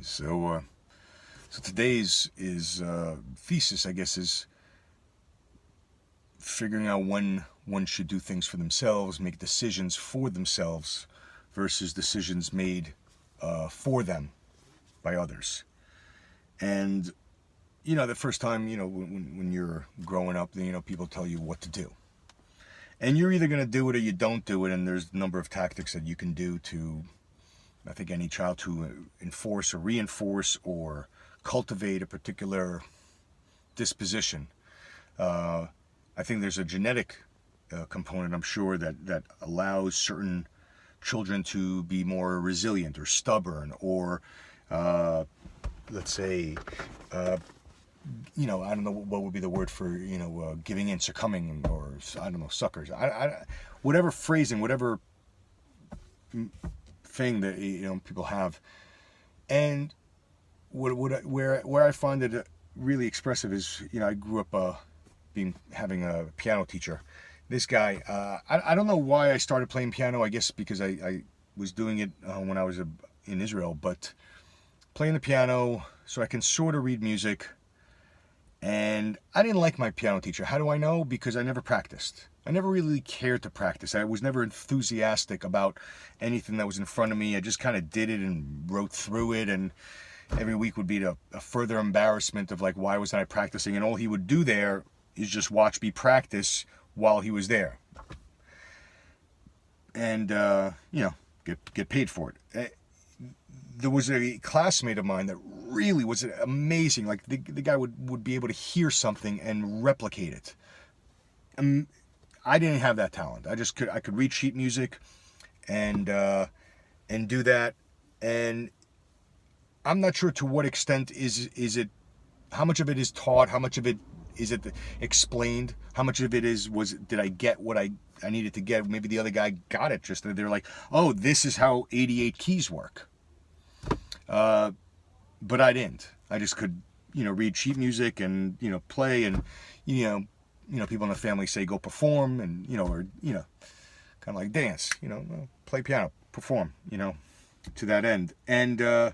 So, so today's thesis, I guess, is figuring out when one should do things for themselves, make decisions for themselves, versus decisions made for them by others. And the first time, when you're growing up, people tell you what to do. And you're either going to do it or you don't do it, and there's a number of tactics that you can do to, I think, any child to enforce or reinforce or cultivate a particular disposition. I think there's a genetic component, I'm sure, that allows certain children to be more resilient or stubborn or, let's say, I don't know what would be the word for, giving in, succumbing, or, I don't know, suckers. Whatever phrasing, whatever thing that, people have. And where I find it really expressive is, I grew up having a piano teacher. This guy, I don't know why I started playing piano. I guess because I was doing it when I was in Israel, but playing the piano so I can sort of read music. And I didn't like my piano teacher. How do I know? Because I never practiced. I never really cared to practice. I was never enthusiastic about anything that was in front of me. I just kind of did it and wrote through it, and every week would be a further embarrassment of like, why wasn't I practicing? And all he would do there is just watch me practice while he was there. And, get paid for it. There was a classmate of mine that really was amazing. Like the guy would be able to hear something and replicate it. I didn't have that talent. I could read sheet music and do that. And I'm not sure to what extent is it, how much of it is taught, how much of it is it explained, how much of it did I get what I needed to get? Maybe the other guy got it, just that they're like, oh, this is how 88 keys work. But I didn't. I just could, read sheet music and, play, and, people in the family say go perform, and, or, kind of like dance, play piano, perform, to that end. And,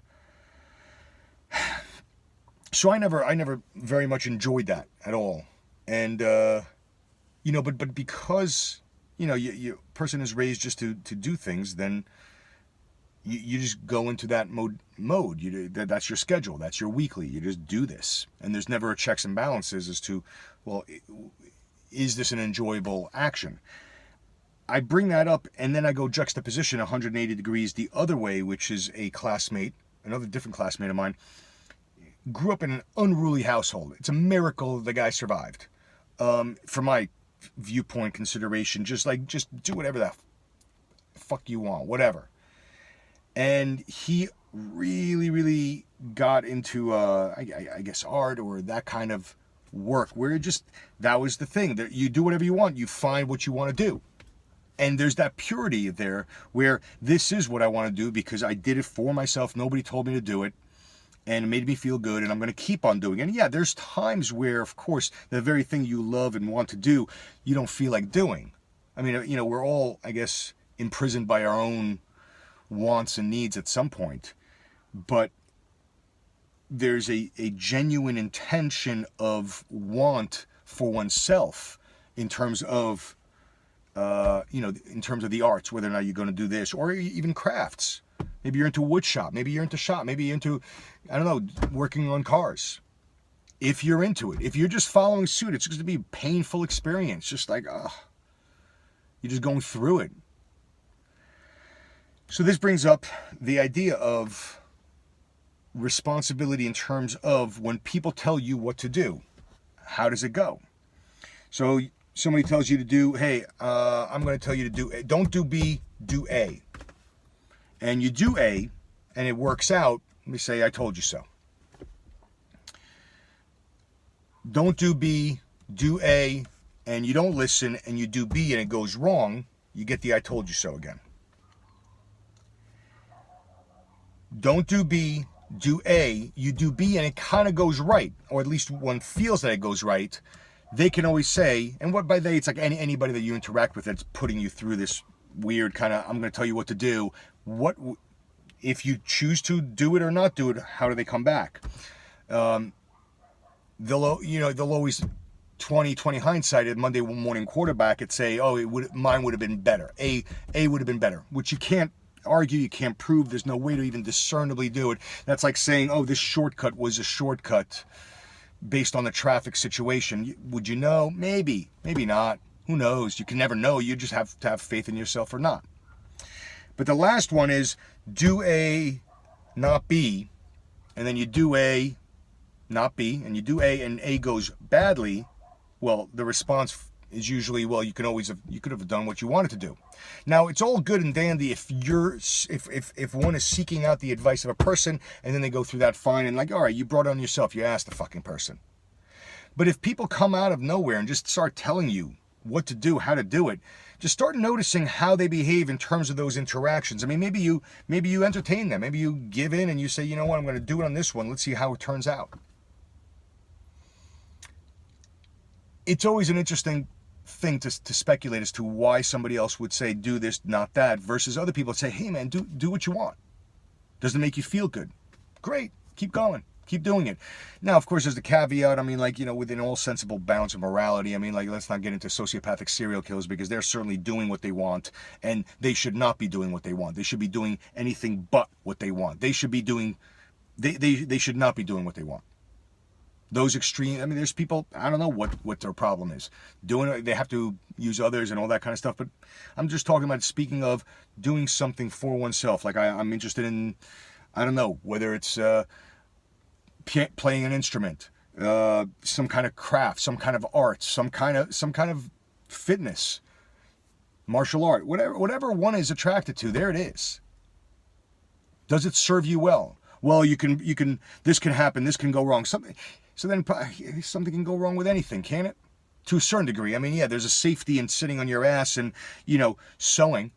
so I never very much enjoyed that at all. And, but because, you person is raised just to do things, then you just go into that mode. That's your schedule. That's your weekly. You just do this. And there's never a checks and balances as to, well, is this an enjoyable action? I bring that up, and then I go juxtaposition 180 degrees the other way, which is another different classmate of mine, grew up in an unruly household. It's a miracle the guy survived. From my viewpoint consideration, just do whatever the fuck you want, whatever. And he really, really got into, I guess, art or that kind of work, where that was the thing, that you do whatever you want. You find what you want to do. And there's that purity there where this is what I want to do because I did it for myself. Nobody told me to do it. And it made me feel good, and I'm going to keep on doing it. And yeah, there's times where, of course, the very thing you love and want to do, you don't feel like doing. I mean, we're all, I guess, imprisoned by our own wants and needs at some point. But there's a genuine intention of want for oneself in terms of, in terms of the arts, whether or not you're going to do this, or even crafts. Maybe you're into wood shop. Maybe you're into shop. Maybe you're into, I don't know, working on cars. If you're into it. If you're just following suit, it's going to be a painful experience. Just like, you're just going through it. So this brings up the idea of responsibility in terms of when people tell you what to do. How does it go? So somebody tells you to do, hey, I'm going to tell you to do A. Don't do B, do A. And you do A, and it works out, let me say, I told you so. Don't do B, do A, and you don't listen, and you do B, and it goes wrong, you get the I told you so again. Don't do B, do A, you do B, and it kind of goes right, or at least one feels that it goes right. They can always say, and what by they, it's like anybody that you interact with that's putting you through this weird kind of, I'm going to tell you what to do. if you choose to do it or not do it, how do they come back? They'll always 2020 hindsight at Monday morning quarterback and say, oh, mine would have been better. A would have been better, which you can't argue, you can't prove. There's no way to even discernibly do it. That's like saying, oh, this shortcut was a shortcut based on the traffic situation. Would you know? Maybe not. Who knows? You can never know. You just have to have faith in yourself or not. But the last one is do A, not B, and then you do A, not B, and you do A and A goes badly. Well, the response is usually, well, you could have done what you wanted to do. Now, it's all good and dandy if one is seeking out the advice of a person and then they go through that fine and like, all right, you brought it on yourself, you asked the fucking person. But if people come out of nowhere and just start telling you what to do, how to do it, just start noticing how they behave in terms of those interactions. I mean, maybe you entertain them, maybe you give in and you say, you know what, I'm going to do it on this one. Let's see how it turns out. It's always an interesting thing to speculate as to why somebody else would say do this, not that, versus other people say, hey man, do what you want. Does it make you feel good? Great, keep going, keep doing it. Now, of course, there's the caveat. I mean, like, within all sensible bounds of morality. I mean, like, let's not get into sociopathic serial killers because they're certainly doing what they want, and they should not be doing what they want. They should be doing anything but what they want. They should be doing, they should not be doing what they want. Those extreme, I mean, there's people, I don't know what their problem is. They have to use others and all that kind of stuff, but I'm just talking about, speaking of doing something for oneself. Like I'm interested in, I don't know, whether it's playing an instrument, some kind of craft, some kind of art, some kind of fitness, martial art, whatever one is attracted to, there it is. Does it serve you well? Well, you can, this can happen, this can go wrong. So then something can go wrong with anything, can it? To a certain degree. I mean, yeah, there's a safety in sitting on your ass and, sewing.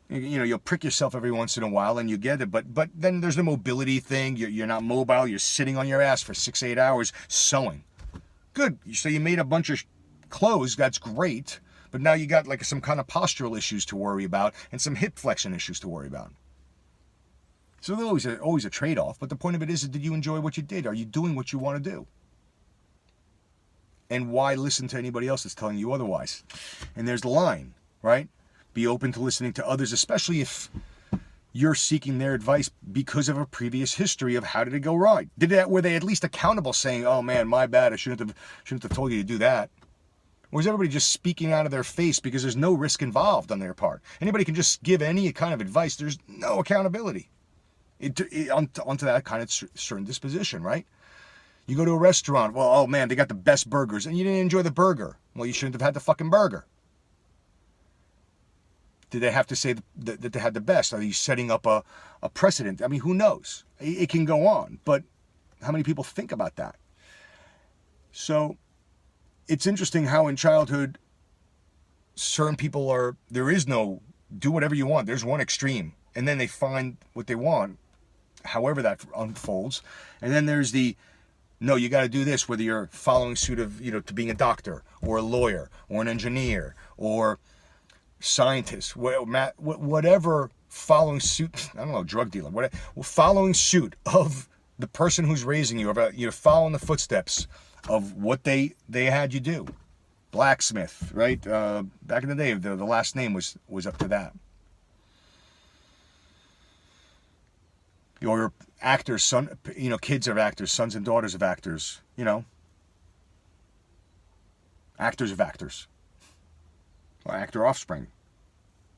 You'll prick yourself every once in a while and you get it. But then there's the mobility thing. You're not mobile. You're sitting on your ass for 6-8 hours sewing. Good. So you made a bunch of clothes. That's great. But now you got like some kind of postural issues to worry about and some hip flexion issues to worry about. So there's always a trade-off, but the point of it is, did you enjoy what you did? Are you doing what you want to do? And why listen to anybody else that's telling you otherwise? And there's the line, right? Be open to listening to others, especially if you're seeking their advice because of a previous history of how did it go right? Were they at least accountable, saying, "Oh man, my bad, I shouldn't have told you to do that"? Or is everybody just speaking out of their face because there's no risk involved on their part? Anybody can just give any kind of advice. There's no accountability. Onto that kind of certain disposition, right? You go to a restaurant, well, oh man, they got the best burgers, and you didn't enjoy the burger. Well, you shouldn't have had the fucking burger. Did they have to say that they had the best? Are you setting up a precedent? I mean, who knows? It can go on, but how many people think about that? So it's interesting how in childhood, certain people there is no do whatever you want. There's one extreme, and then they find what they want, however that unfolds. And then there's no, you got to do this, whether you're following suit of, to being a doctor or a lawyer or an engineer or scientist, whatever, following suit, I don't know, drug dealer, whatever, following suit of the person who's raising you, you're following the footsteps of what they had you do. Blacksmith, right? Back in the day, the last name was up to that. Or actors, kids of actors, sons and daughters of actors, actors of actors, or actor offspring.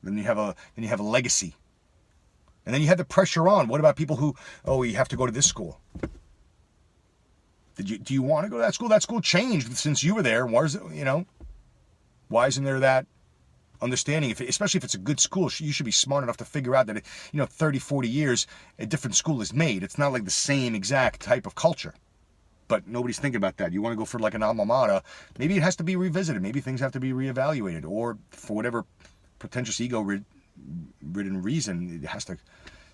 Then you have a legacy, and then you have the pressure on. What about people who, you have to go to this school? Do you want to go to that school? That school changed since you were there. Why isn't there that understanding? Especially if it's a good school, you should be smart enough to figure out that 30, 40 years a different school is made. It's not like the same exact type of culture, but nobody's thinking about that. You want to go for like an alma mater, maybe it has to be revisited, maybe things have to be reevaluated, or for whatever pretentious ego-ridden reason, it has to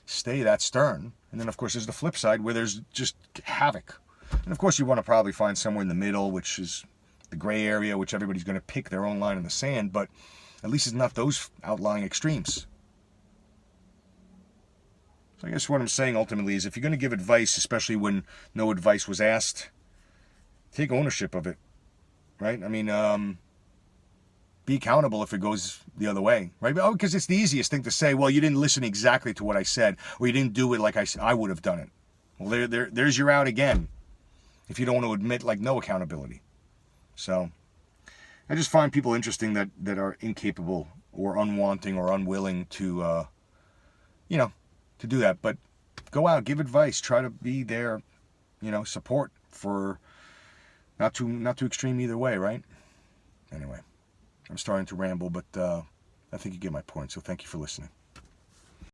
stay that stern. And then of course there's the flip side where there's just havoc, and of course you want to probably find somewhere in the middle, which is the gray area, which everybody's going to pick their own line in the sand, but at least it's not those outlying extremes. So I guess what I'm saying ultimately is if you're going to give advice, especially when no advice was asked, take ownership of it, right? I mean, be accountable if it goes the other way, right? Oh, because it's the easiest thing to say, well, you didn't listen exactly to what I said, or you didn't do it like I would have done it. Well, there's your out again, if you don't want to admit, like, no accountability. So I just find people interesting that are incapable or unwanting or unwilling to, to do that. But go out, give advice, try to be there, support for not too extreme either way, right? Anyway, I'm starting to ramble, but I think you get my point. So thank you for listening.